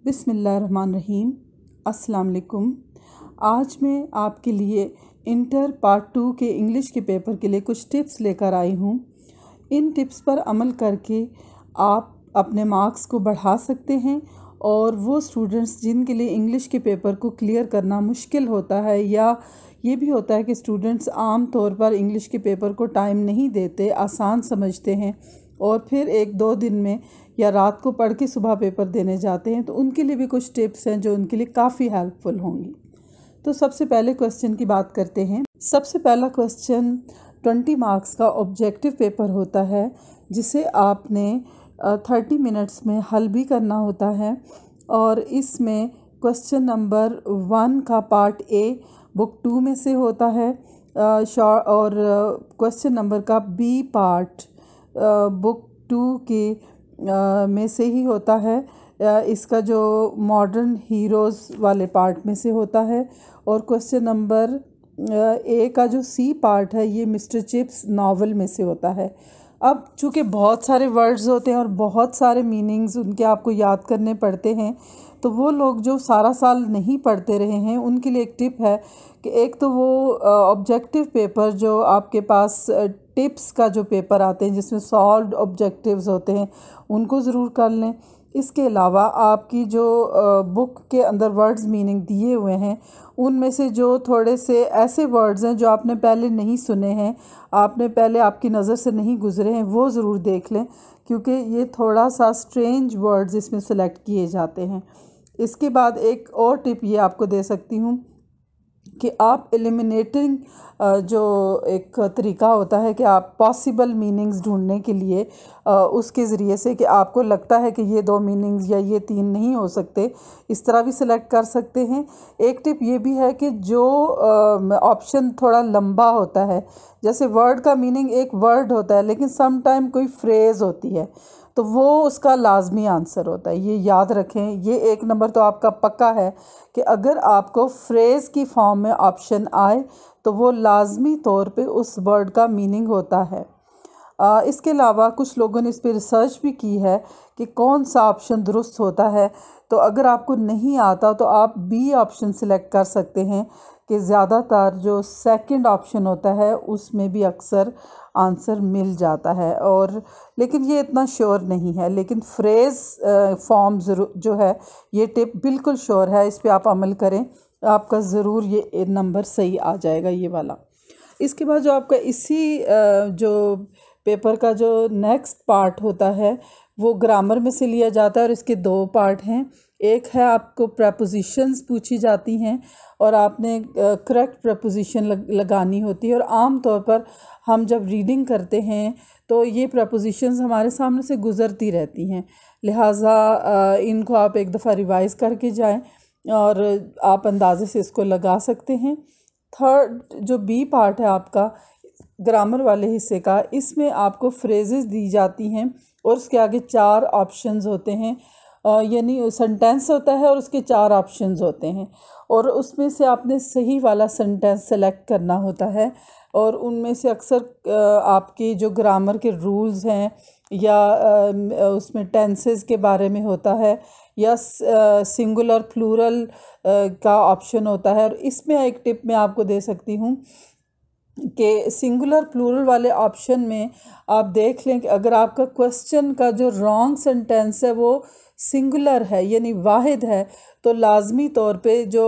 बिस्मिल्लाहिर्रहमानिर्रहीम। अस्सलाम वालेकुम। आज मैं आपके लिए इंटर पार्ट 2 के इंग्लिश के पेपर के लिए कुछ टिप्स लेकर आई हूँ। इन टिप्स पर अमल करके आप अपने मार्क्स को बढ़ा सकते हैं और वो स्टूडेंट्स जिनके लिए इंग्लिश के पेपर को क्लियर करना मुश्किल होता है या ये भी होता है कि स्टूडेंट्स आम तौर पर इंग्लिश के पेपर को टाइम नहीं देते, आसान समझते हैं और फिर 1-2 दिन में या रात को पढ़ के सुबह पेपर देने जाते हैं, तो उनके लिए भी कुछ टिप्स हैं जो उनके लिए काफ़ी हेल्पफुल होंगी। तो सबसे पहले क्वेश्चन की बात करते हैं। सबसे पहला क्वेश्चन 20 मार्क्स का ऑब्जेक्टिव पेपर होता है जिसे आपने 30 मिनट्स में हल भी करना होता है और इसमें क्वेश्चन नंबर 1 का पार्ट ए बुक 2 में से होता है और क्वेश्चन नंबर का बी पार्ट बुक 2 के में से ही होता है। इसका जो मॉडर्न हीरोज़ वाले पार्ट में से होता है और क्वेश्चन नंबर ए का जो सी पार्ट है ये मिस्टर चिप्स नावल में से होता है। अब चूँकि बहुत सारे वर्ड्स होते हैं और बहुत सारे मीनिंग्स उनके आपको याद करने पड़ते हैं, तो वो लोग जो सारा साल नहीं पढ़ते रहे हैं उनके लिए एक टिप है कि एक तो वो ऑब्जेक्टिव पेपर जो आपके पास टिप्स का जो पेपर आते हैं जिसमें सॉल्व्ड ऑब्जेक्टिव्स होते हैं उनको ज़रूर कर लें। इसके अलावा आपकी जो बुक के अंदर वर्ड्स मीनिंग दिए हुए हैं उनमें से जो थोड़े से ऐसे वर्ड्स हैं जो आपने पहले नहीं सुने हैं, आपने पहले आपकी नज़र से नहीं गुज़रे हैं, वो ज़रूर देख लें क्योंकि ये थोड़ा सा स्ट्रेंज वर्ड्स इसमें सेलेक्ट किए जाते हैं। इसके बाद एक और टिप ये आपको दे सकती हूँ कि आप एलिमिनेटिंग जो एक तरीका होता है कि आप पॉसिबल मीनिंग्स ढूंढने के लिए उसके ज़रिए से कि आपको लगता है कि ये 2 मीनिंग्स या ये 3 नहीं हो सकते, इस तरह भी सिलेक्ट कर सकते हैं। एक टिप ये भी है कि जो ऑप्शन थोड़ा लंबा होता है, जैसे वर्ड का मीनिंग एक वर्ड होता है लेकिन सम टाइम कोई फ्रेज़ होती है तो वो उसका लाजमी आंसर होता है, ये याद रखें। ये 1 नंबर तो आपका पक्का है कि अगर आपको फ्रेज़ की फॉर्म में ऑप्शन आए तो वो लाजमी तौर पे उस वर्ड का मीनिंग होता है। इसके अलावा कुछ लोगों ने इस पर रिसर्च भी की है कि कौन सा ऑप्शन दुरुस्त होता है, तो अगर आपको नहीं आता तो आप बी ऑप्शन सिलेक्ट कर सकते हैं कि ज़्यादातर जो सेकंड ऑप्शन होता है उसमें भी अक्सर आंसर मिल जाता है, और लेकिन ये इतना श्योर नहीं है। लेकिन फ्रेज़ फॉर्म ज़रूर जो है ये टिप बिल्कुल श्योर है, इस पर आप अमल करें, आपका ज़रूर ये नंबर सही आ जाएगा ये वाला। इसके बाद जो आपका इसी जो पेपर का जो नेक्स्ट पार्ट होता है वो ग्रामर में से लिया जाता है और इसके 2 पार्ट हैं। एक है आपको प्रपोजिशंस पूछी जाती हैं और आपने करेक्ट प्रपोजिशन लगानी होती है, और आम तौर पर हम जब रीडिंग करते हैं तो ये प्रपोजिशंस हमारे सामने से गुज़रती रहती हैं, लिहाजा इनको आप एक दफ़ा रिवाइज़ करके जाएं और आप अंदाज़े से इसको लगा सकते हैं। थर्ड जो बी पार्ट है आपका ग्रामर वाले हिस्से का, इसमें आपको फ्रेजेस दी जाती हैं और उसके आगे 4 ऑप्शंस होते हैं, यानी सेंटेंस होता है और उसके 4 ऑप्शंस होते हैं और उसमें से आपने सही वाला सेंटेंस सेलेक्ट करना होता है। और उनमें से अक्सर आपके जो ग्रामर के रूल्स हैं या उसमें टेंसेस के बारे में होता है या सिंगुलर प्लूरल का ऑप्शन होता है। और इसमें एक टिप मैं आपको दे सकती हूँ कि सिंगुलर प्लूरल वाले ऑप्शन में आप देख लें कि अगर आपका क्वेश्चन का जो रॉन्ग सेंटेंस है वो सिंगुलर है यानी वाहिद है, तो लाजमी तौर पे जो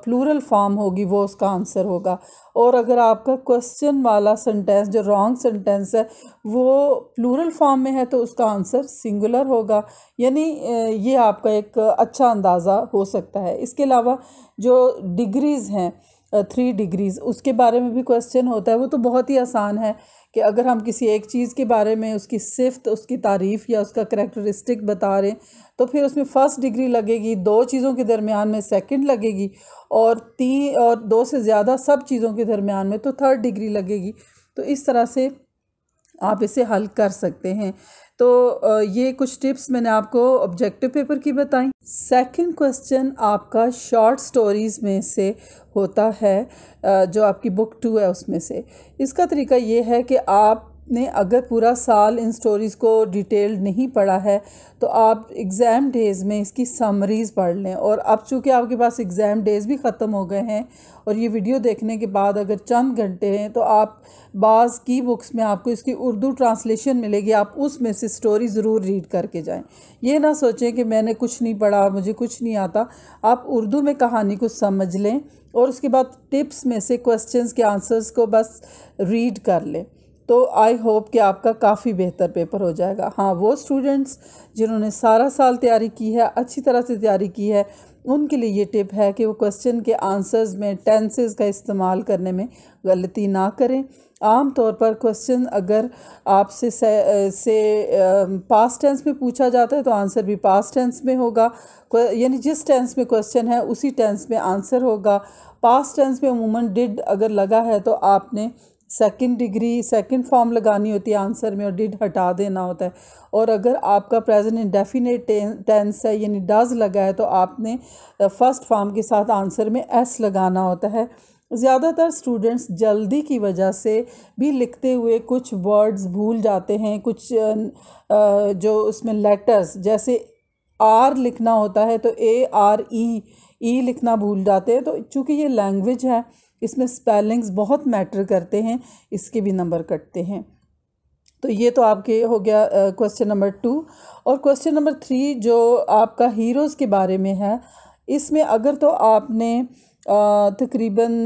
प्लूरल फॉर्म होगी वो उसका आंसर होगा, और अगर आपका क्वेश्चन वाला सेंटेंस जो रॉन्ग सेंटेंस है वो प्लूरल फॉर्म में है तो उसका आंसर सिंगुलर होगा। यानी ये आपका एक अच्छा अंदाज़ा हो सकता है। इसके अलावा जो डिग्रीज़ हैं 3 डिग्रीज़, उसके बारे में भी क्वेश्चन होता है। वो तो बहुत ही आसान है कि अगर हम किसी एक चीज़ के बारे में उसकी सिफ्त, उसकी तारीफ़ या उसका करैक्टरिस्टिक बता रहे हैं तो फिर उसमें 1st डिग्री लगेगी, 2 चीज़ों के दरमियान में 2nd लगेगी और 3 और 2 से ज़्यादा सब चीज़ों के दरमियान में तो 3rd डिग्री लगेगी। तो इस तरह से आप इसे हल कर सकते हैं। तो ये कुछ टिप्स मैंने आपको ऑब्जेक्टिव पेपर की बताई। सेकंड क्वेश्चन आपका शॉर्ट स्टोरीज़ में से होता है, जो आपकी बुक 2 है उसमें से। इसका तरीका ये है कि आप आपने अगर पूरा साल इन स्टोरीज़ को डिटेल नहीं पढ़ा है तो आप एग्ज़ाम डेज़ में इसकी समरीज़ पढ़ लें। और अब चूँकि आपके पास एग्ज़ाम डेज़ भी ख़त्म हो गए हैं और ये वीडियो देखने के बाद अगर चंद घंटे हैं तो आप बाज़ की बुक्स में आपको इसकी उर्दू ट्रांसलेशन मिलेगी, आप उसमें से स्टोरी ज़रूर रीड करके जाएं। ये ना सोचें कि मैंने कुछ नहीं पढ़ा, मुझे कुछ नहीं आता। आप उर्दू में कहानी को समझ लें और उसके बाद टिप्स में से क्वेश्चंस के आंसर्स को बस रीड कर लें, तो आई होप कि आपका काफ़ी बेहतर पेपर हो जाएगा। हाँ, वो स्टूडेंट्स जिन्होंने सारा साल तैयारी की है, अच्छी तरह से तैयारी की है, उनके लिए ये टिप है कि वो क्वेश्चन के आंसर्स में टेंसेस का इस्तेमाल करने में गलती ना करें। आम तौर पर क्वेश्चन अगर आपसे पास्ट टेंस में पूछा जाता है तो आंसर भी पास्ट टेंस में होगा, यानी जिस टेंस में क्वेश्चन है उसी टेंस में आंसर होगा। पास्ट टेंस में अमूमन डिड अगर लगा है तो आपने सेकंड डिग्री सेकंड फॉर्म लगानी होती है आंसर में और डिड हटा देना होता है। और अगर आपका प्रेजेंट इंडेफिनिट टेंस है यानी डज लगा है तो आपने फर्स्ट फॉर्म के साथ आंसर में एस लगाना होता है। ज़्यादातर स्टूडेंट्स जल्दी की वजह से भी लिखते हुए कुछ वर्ड्स भूल जाते हैं, कुछ जो उसमें लेटर्स जैसे आर लिखना होता है तो ARE लिखना भूल जाते हैं। तो चूँकि ये लैंग्वेज है इसमें स्पेलिंग्स बहुत मैटर करते हैं, इसके भी नंबर कटते हैं। तो ये तो आपके हो गया क्वेश्चन नंबर 2। और क्वेश्चन नंबर 3 जो आपका हीरोज़ के बारे में है, इसमें अगर तो आपने तकरीबन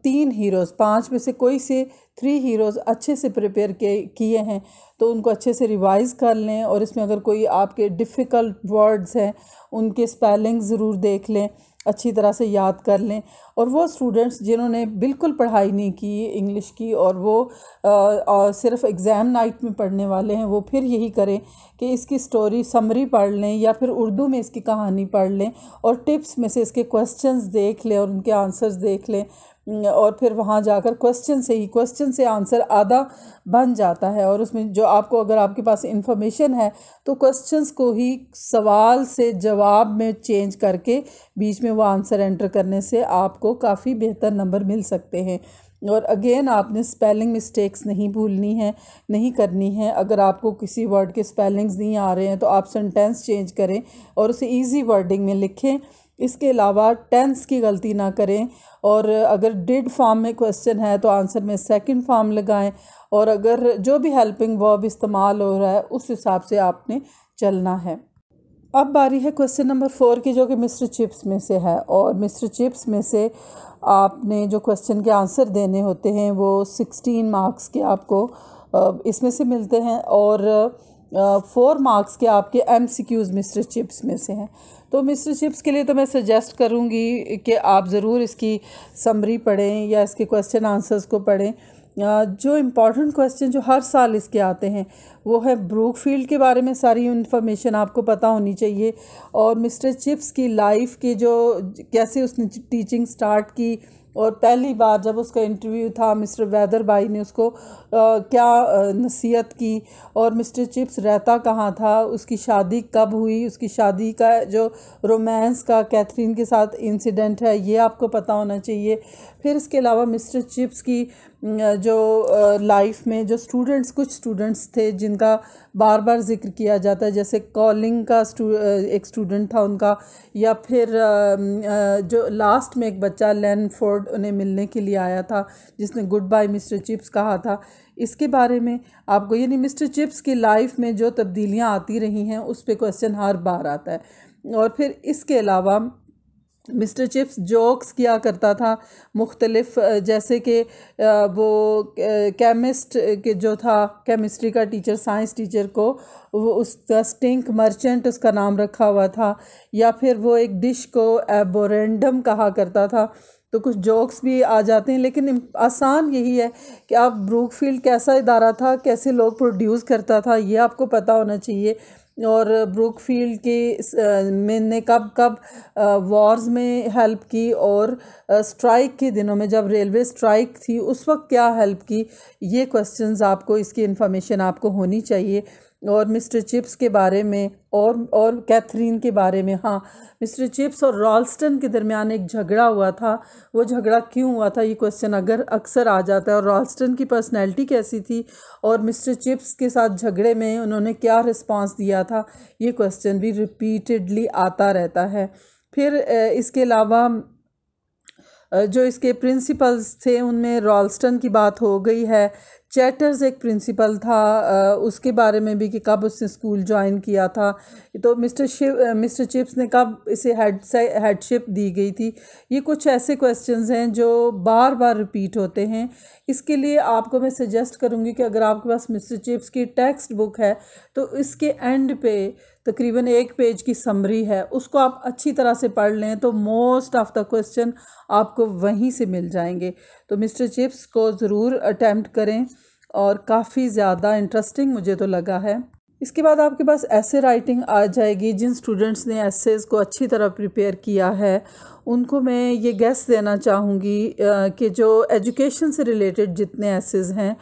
3 हीरोज़ 5 में से कोई से 3 हीरोज़ अच्छे से प्रिपेयर किए हैं तो उनको अच्छे से रिवाइज़ कर लें। और इसमें अगर कोई आपके डिफ़िकल्ट वर्ड्स हैं उनके स्पेलिंग ज़रूर देख लें, अच्छी तरह से याद कर लें। और वो स्टूडेंट्स जिन्होंने बिल्कुल पढ़ाई नहीं की इंग्लिश की और वो सिर्फ एग्ज़ाम नाइट में पढ़ने वाले हैं, वो फिर यही करें कि इसकी स्टोरी समरी पढ़ लें या फिर उर्दू में इसकी कहानी पढ़ लें और टिप्स में से इसके क्वेश्चंस देख लें और उनके आंसर्स देख लें। और फिर वहाँ जाकर क्वेश्चन से आंसर आधा बन जाता है। और उसमें जो आपको अगर आपके पास इंफॉर्मेशन है तो क्वेश्चंस को ही सवाल से जवाब में चेंज करके बीच में वो आंसर एंटर करने से आपको काफ़ी बेहतर नंबर मिल सकते हैं। और अगेन आपने स्पेलिंग मिस्टेक्स नहीं भूलनी है, नहीं करनी है। अगर आपको किसी वर्ड के स्पेलिंग्स नहीं आ रहे हैं तो आप सेंटेंस चेंज करें और उसे ईजी वर्डिंग में लिखें। इसके अलावा टेंस की गलती ना करें। और अगर डिड फॉर्म में क्वेश्चन है तो आंसर में सेकंड फॉर्म लगाएं। और अगर जो भी हेल्पिंग वर्ब इस्तेमाल हो रहा है उस हिसाब से आपने चलना है। अब बारी है क्वेश्चन नंबर 4 की, जो कि मिस्टर चिप्स में से है। और मिस्टर चिप्स में से आपने जो क्वेश्चन के आंसर देने होते हैं वो 16 मार्क्स के आपको इसमें से मिलते हैं और 4 मार्क्स के आपके MCQs मिस्टर चिप्स में से हैं। तो मिस्टर चिप्स के लिए तो मैं सजेस्ट करूँगी कि आप ज़रूर इसकी समरी पढ़ें या इसके क्वेश्चन आंसर्स को पढ़ें। जो इम्पॉर्टेंट क्वेश्चन जो हर साल इसके आते हैं वो है ब्रूकफील्ड के बारे में, सारी इन्फॉर्मेशन आपको पता होनी चाहिए। और मिस्टर चिप्स की लाइफ की जो कैसे उसने टीचिंग स्टार्ट की और पहली बार जब उसका इंटरव्यू था मिस्टर वैदर भाई ने उसको क्या नसीहत की और मिस्टर चिप्स रहता कहाँ था, उसकी शादी कब हुई, उसकी शादी का जो रोमांस का कैथरीन के साथ इंसिडेंट है ये आपको पता होना चाहिए। फिर इसके अलावा मिस्टर चिप्स की जो लाइफ में जो कुछ स्टूडेंट्स थे जिनका बार बार जिक्र किया जाता है, जैसे कॉलिंग का एक स्टूडेंट था उनका, या फिर जो लास्ट में एक बच्चा लैनफोर्ड उन्हें मिलने के लिए आया था जिसने गुड बाय मिस्टर चिप्स कहा था। इसके बारे में आपको यानी मिस्टर चिप्स की लाइफ में जो तब्दीलियां आती रही हैं उस पर क्वेश्चन हर बार आता है। और फिर इसके अलावा मिस्टर चिप्स जोक्स किया करता था मुख्तलिफ, जैसे कि वो केमिस्ट के जो था केमिस्ट्री का टीचर, साइंस टीचर को वो उसका स्टिंक मर्चेंट उसका नाम रखा हुआ था, या फिर वो एक डिश को एबोरेंडम कहा करता था। तो कुछ जोक्स भी आ जाते हैं, लेकिन आसान यही है कि आप ब्रूकफील्ड कैसा इदारा था, कैसे लोग प्रोड्यूस करता था, ये आपको पता होना चाहिए। और ब्रूकफील्ड के ने कब कब वॉर्स में हेल्प की और स्ट्राइक के दिनों में जब रेलवे स्ट्राइक थी उस वक्त क्या हेल्प की, ये क्वेश्चंस आपको, इसकी इन्फॉर्मेशन आपको होनी चाहिए। और मिस्टर चिप्स के बारे में और कैथरीन के बारे में। हाँ, मिस्टर चिप्स और रॉल्स्टन के दरमियान एक झगड़ा हुआ था, वो झगड़ा क्यों हुआ था, ये क्वेश्चन अगर अक्सर आ जाता है। और रॉल्स्टन की पर्सनैलिटी कैसी थी और मिस्टर चिप्स के साथ झगड़े में उन्होंने क्या रिस्पांस दिया था, ये क्वेश्चन भी रिपीटेडली आता रहता है। फिर इसके अलावा जो इसके प्रिंसिपल्स थे उनमें रॉल्स्टन की बात हो गई है। चैटर्स एक प्रिंसिपल था, उसके बारे में भी कि कब उसने स्कूल ज्वाइन किया था। तो मिस्टर चिप्स ने कब इसे हेडशिप दी गई थी। ये कुछ ऐसे क्वेश्चंस हैं जो बार बार रिपीट होते हैं। इसके लिए आपको मैं सजेस्ट करूँगी कि अगर आपके पास मिस्टर चिप्स की टेक्स्ट बुक है तो इसके एंड पे तकरीबन 1 पेज की समरी है, उसको आप अच्छी तरह से पढ़ लें तो मोस्ट ऑफ द क्वेश्चन आपको वहीं से मिल जाएंगे। तो मिस्टर चिप्स को ज़रूर अटैम्प्ट करें और काफ़ी ज़्यादा इंटरेस्टिंग मुझे तो लगा है। इसके बाद आपके पास ऐसे राइटिंग आ जाएगी। जिन स्टूडेंट्स ने एसेस को अच्छी तरह प्रिपेयर किया है उनको मैं ये गेस देना चाहूँगी कि जो एजुकेशन से रिलेटेड जितने एसेस हैं